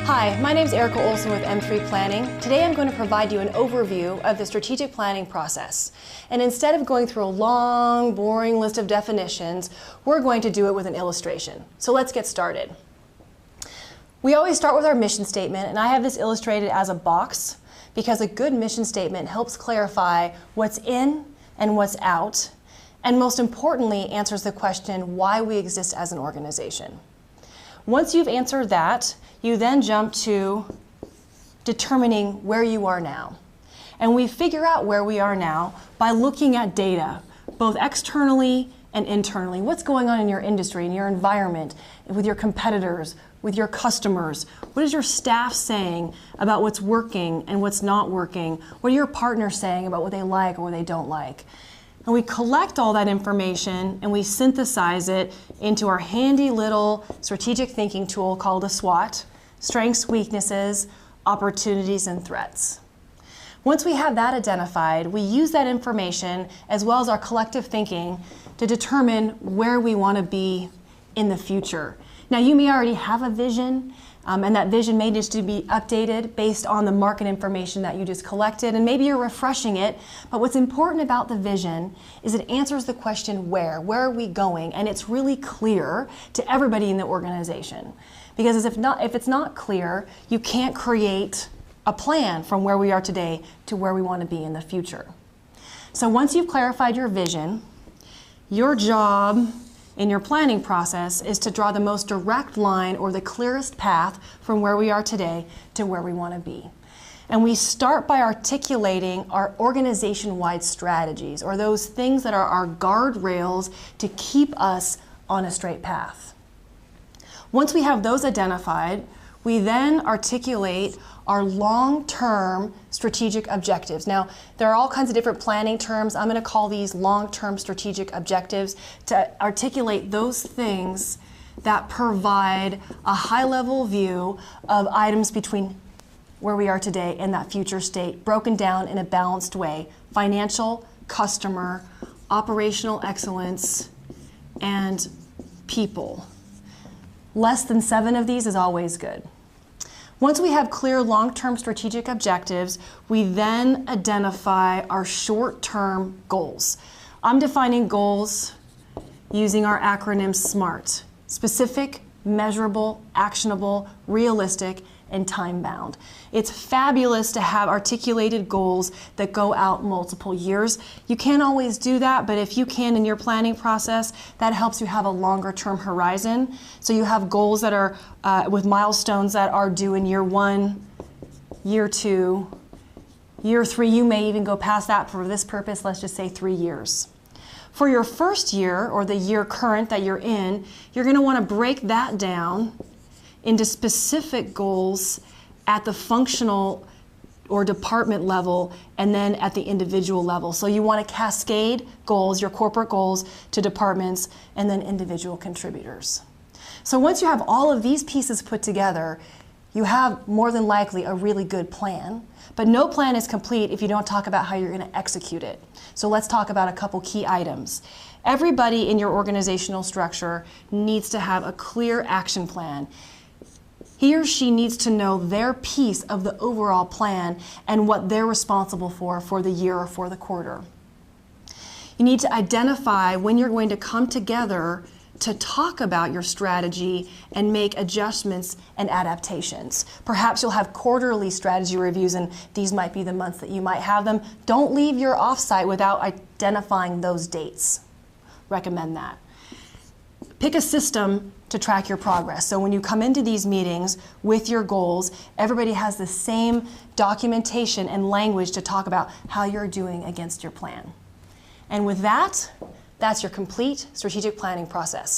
Hi, my name is Erica Olson with M3 Planning. Today I'm going to provide you an overview of the strategic planning process. And instead of going through a long, boring list of definitions, we're going to do it with an illustration. So let's get started. We always start with our mission statement, and I have this illustrated as a box because a good mission statement helps clarify what's in and what's out, and most importantly, answers the question why we exist as an organization. Once you've answered that, you then jump to determining where you are now. And we figure out where we are now by looking at data, both externally and internally. What's going on in your industry, in your environment, with your competitors, with your customers? What is your staff saying about what's working and what's not working? What are your partners saying about what they like or what they don't like? And we collect all that information and we synthesize it into our handy little strategic thinking tool called a SWOT: strengths, weaknesses, opportunities, and threats. Once we have that identified, we use that information as well as our collective thinking to determine where we want to be in the future. Now, you may already have a vision, and that vision may need to be updated based on the market information that you just collected, and maybe you're refreshing it. But what's important about the vision is it answers the question where are we going, and it's really clear to everybody in the organization. Because if it's not clear, you can't create a plan from where we are today to where we want to be in the future. So once you've clarified your vision, your job in your planning process is to draw the most direct line or the clearest path from where we are today to where we want to be. And we start by articulating our organization-wide strategies, or those things that are our guardrails to keep us on a straight path. Once we have those identified, we then articulate our long-term strategic objectives. Now, there are all kinds of different planning terms. I'm going to call these long-term strategic objectives to articulate those things that provide a high-level view of items between where we are today and that future state, broken down in a balanced way: financial, customer, operational excellence, and people. Less than 7 of these is always good. Once we have clear long-term strategic objectives, we then identify our short-term goals. I'm defining goals using our acronym SMART: specific, measurable, actionable, realistic, and time-bound. It's fabulous to have articulated goals that go out multiple years. You can't always do that, but if you can in your planning process, that helps you have a longer-term horizon. So you have goals that are with milestones that are due in year 1, year 2, year 3. You may even go past that for this purpose. Let's just say 3 years. For your first year, or the year current that you're in, you're going to want to break that down into specific goals at the functional or department level, and then at the individual level. So you want to cascade goals, your corporate goals, to departments and then individual contributors. So once you have all of these pieces put together, you have more than likely a really good plan. But no plan is complete if you don't talk about how you're going to execute it. So let's talk about a couple key items. Everybody in your organizational structure needs to have a clear action plan. He or she needs to know their piece of the overall plan and what they're responsible for the year or for the quarter. You need to identify when you're going to come together to talk about your strategy and make adjustments and adaptations. Perhaps you'll have quarterly strategy reviews, and these might be the months that you might have them. Don't leave your offsite without identifying those dates. Recommend that. Pick a system to track your progress. So when you come into these meetings with your goals, everybody has the same documentation and language to talk about how you're doing against your plan. And with that, that's your complete strategic planning process.